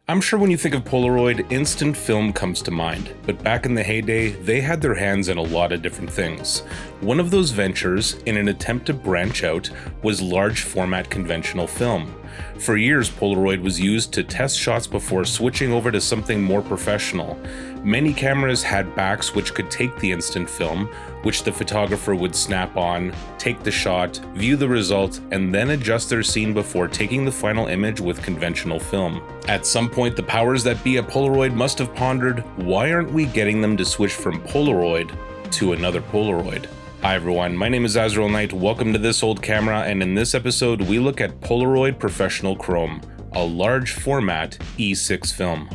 I'm sure when you think of Polaroid, instant film comes to mind, but back in the heyday, they had their hands in a lot of different things. One of those ventures, in an attempt to branch out, was large format conventional film. For years, Polaroid was used to test shots before switching over to something more professional. Many cameras had backs which could take the instant film, which the photographer would snap on, take the shot, view the result, and then adjust their scene before taking the final image with conventional film. At some point, the powers that be at Polaroid must have pondered, why aren't we getting them to switch from Polaroid to another Polaroid? Hi everyone, my name is Azriel Knight, welcome to This Old Camera, and in this episode we look at Polaroid Professional Chrome, a large format E-6 film.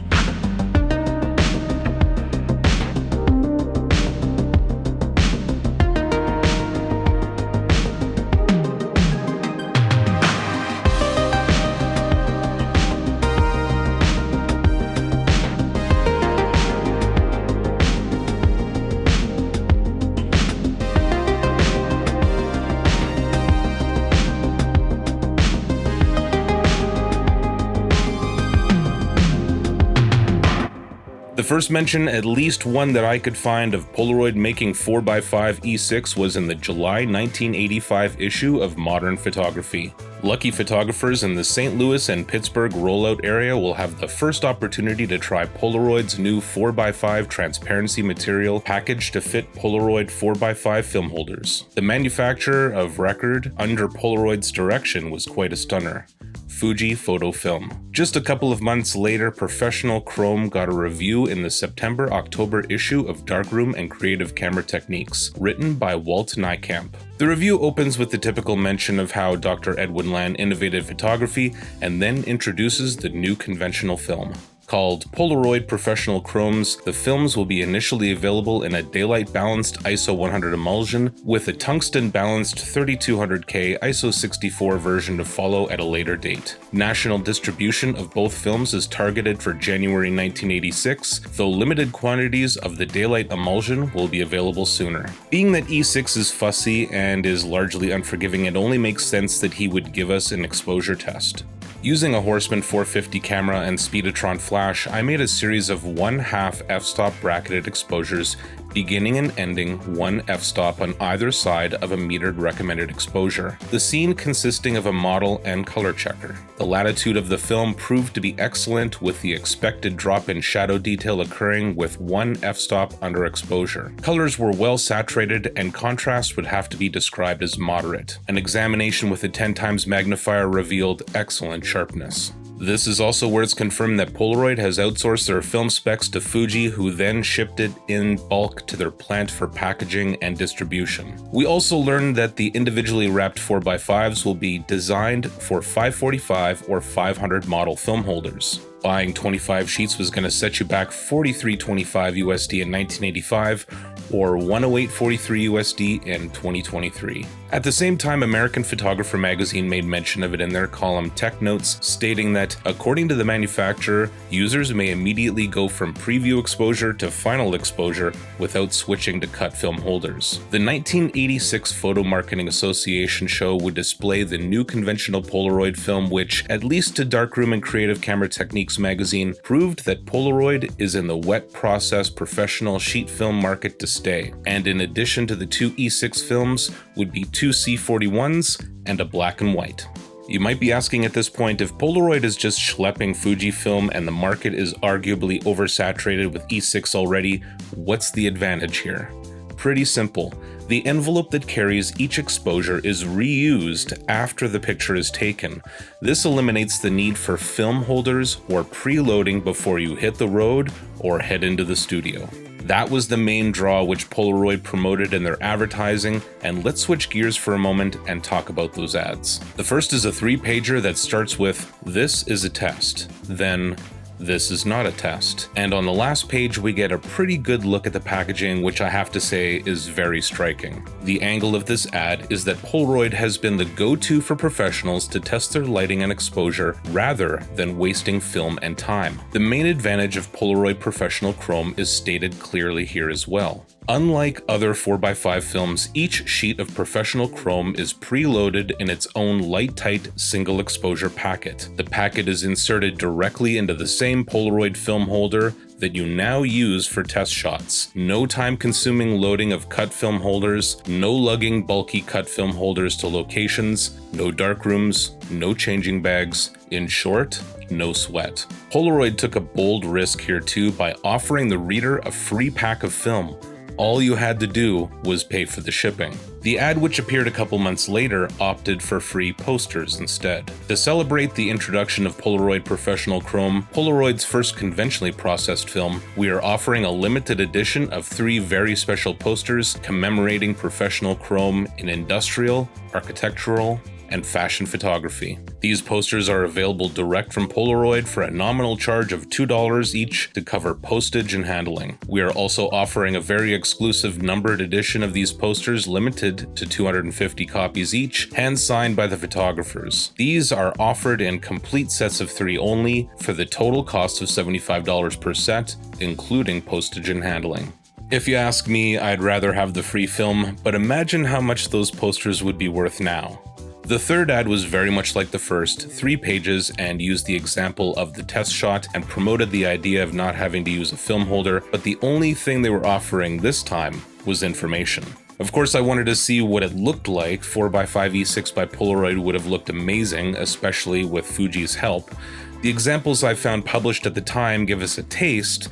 The first mention, at least one that I could find, of Polaroid making 4x5 E6 was in the July 1985 issue of Modern Photography. Lucky photographers in the St. Louis and Pittsburgh rollout area will have the first opportunity to try Polaroid's new 4x5 transparency material packaged to fit Polaroid 4x5 film holders. The manufacturer of record under Polaroid's direction was quite a stunner. Fuji photo film. Just a couple of months later, Professional Chrome got a review in the September-October issue of Darkroom and Creative Camera Techniques, written by Walt Nijkamp. The review opens with the typical mention of how Dr. Edwin Land innovated photography and then introduces the new conventional film. Called Polaroid Professional Chromes, the films will be initially available in a daylight-balanced ISO 100 emulsion with a tungsten-balanced 3200K ISO 64 version to follow at a later date. National distribution of both films is targeted for January 1986, though limited quantities of the daylight emulsion will be available sooner. Being that E6 is fussy and is largely unforgiving, it only makes sense that he would give us an exposure test. Using a Horseman 450 camera and Speedotron flash, I made a series of 1/2 f-stop bracketed exposures, beginning and ending 1 f-stop on either side of a metered recommended exposure. The scene consisting of a model and color checker. The latitude of the film proved to be excellent, with the expected drop in shadow detail occurring with 1 f-stop under exposure. Colors were well saturated and contrast would have to be described as moderate. An examination with a 10x magnifier revealed excellent sharpness. This is also where it's confirmed that Polaroid has outsourced their film specs to Fuji, who then shipped it in bulk to their plant for packaging and distribution. We also learned that the individually wrapped 4x5s will be designed for 545 or 500 model film holders. Buying 25 sheets was going to set you back $43.25 USD in 1985 or $108.43 USD in 2023. At the same time, American Photographer magazine made mention of it in their column Tech Notes, stating that, according to the manufacturer, users may immediately go from preview exposure to final exposure without switching to cut film holders. The 1986 Photo Marketing Association show would display the new conventional Polaroid film, which, at least to Darkroom and Creative Camera Techniques magazine, proved that Polaroid is in the wet process professional sheet film market to stay, and in addition to the two E6 films would be two C41s and a black and white. You might be asking at this point, if Polaroid is just schlepping Fujifilm and the market is arguably oversaturated with E6 already, what's the advantage here? Pretty simple. The envelope that carries each exposure is reused after the picture is taken. This eliminates the need for film holders or preloading before you hit the road or head into the studio. That was the main draw which Polaroid promoted in their advertising, and let's switch gears for a moment and talk about those ads. The first is a 3-pager that starts with, "This is a test," then, "This is not a test." And on the last page, we get a pretty good look at the packaging, which I have to say is very striking. The angle of this ad is that Polaroid has been the go-to for professionals to test their lighting and exposure rather than wasting film and time. The main advantage of Polaroid Professional Chrome is stated clearly here as well. Unlike other 4x5 films, each sheet of Professional Chrome is preloaded in its own light-tight single exposure packet. The packet is inserted directly into the same Polaroid film holder that you now use for test shots. No time-consuming loading of cut film holders, no lugging bulky cut film holders to locations, no dark rooms, no changing bags. In short, no sweat. Polaroid took a bold risk here too by offering the reader a free pack of film. All you had to do was pay for the shipping. The ad, which appeared a couple months later, opted for free posters instead. To celebrate the introduction of Polaroid Professional Chrome, Polaroid's first conventionally processed film, we are offering a limited edition of 3 very special posters commemorating Professional Chrome in industrial, architectural, and fashion photography. These posters are available direct from Polaroid for a nominal charge of $2 each to cover postage and handling. We are also offering a very exclusive numbered edition of these posters limited to 250 copies each, hand-signed by the photographers. These are offered in complete sets of 3 only for the total cost of $75 per set, including postage and handling. If you ask me, I'd rather have the free film, but imagine how much those posters would be worth now. The third ad was very much like the first, 3 pages, and used the example of the test shot and promoted the idea of not having to use a film holder, but the only thing they were offering this time was information. Of course, I wanted to see what it looked like. 4x5 E-6 by Polaroid would have looked amazing, especially with Fuji's help. The examples I found published at the time give us a taste,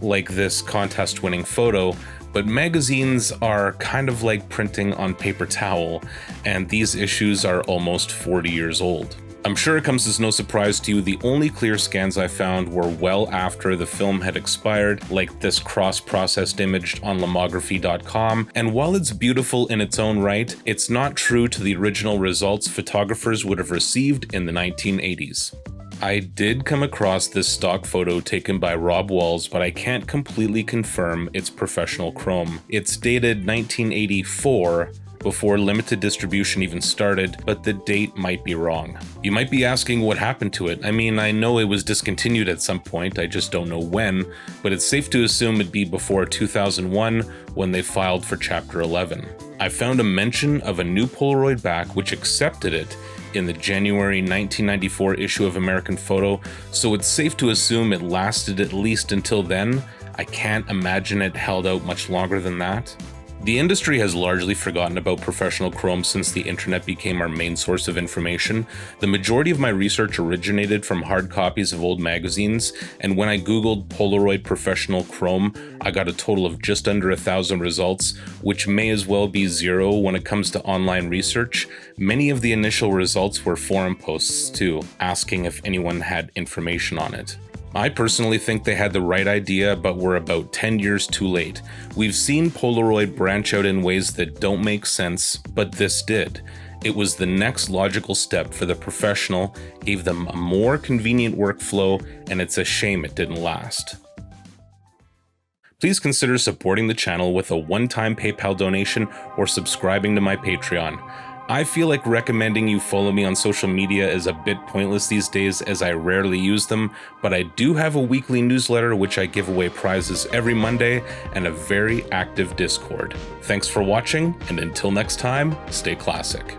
like this contest-winning photo, but magazines are kind of like printing on paper towel, and these issues are almost 40 years old. I'm sure it comes as no surprise to you, the only clear scans I found were well after the film had expired, like this cross-processed image on lomography.com, and while it's beautiful in its own right, it's not true to the original results photographers would have received in the 1980s. I did come across this stock photo taken by Rob Walls, but I can't completely confirm it's Professional Chrome. It's dated 1984, before limited distribution even started, but the date might be wrong. You might be asking what happened to it. I mean, I know it was discontinued at some point, I just don't know when, but it's safe to assume it'd be before 2001 when they filed for Chapter 11. I found a mention of a new Polaroid back which accepted it in the January 1994 issue of American Photo, so it's safe to assume it lasted at least until then. I can't imagine it held out much longer than that. The industry has largely forgotten about Professional Chrome since the internet became our main source of information. The majority of my research originated from hard copies of old magazines, and when I googled Polaroid Professional Chrome, I got a total of just under 1,000 results, which may as well be 0 when it comes to online research. Many of the initial results were forum posts too, asking if anyone had information on it. I personally think they had the right idea, but were about 10 years too late. We've seen Polaroid branch out in ways that don't make sense, but this did. It was the next logical step for the Professional, gave them a more convenient workflow, and it's a shame it didn't last. Please consider supporting the channel with a one-time PayPal donation or subscribing to my Patreon. I feel like recommending you follow me on social media is a bit pointless these days as I rarely use them, but I do have a weekly newsletter which I give away prizes every Monday and a very active Discord. Thanks for watching, and until next time, stay classic.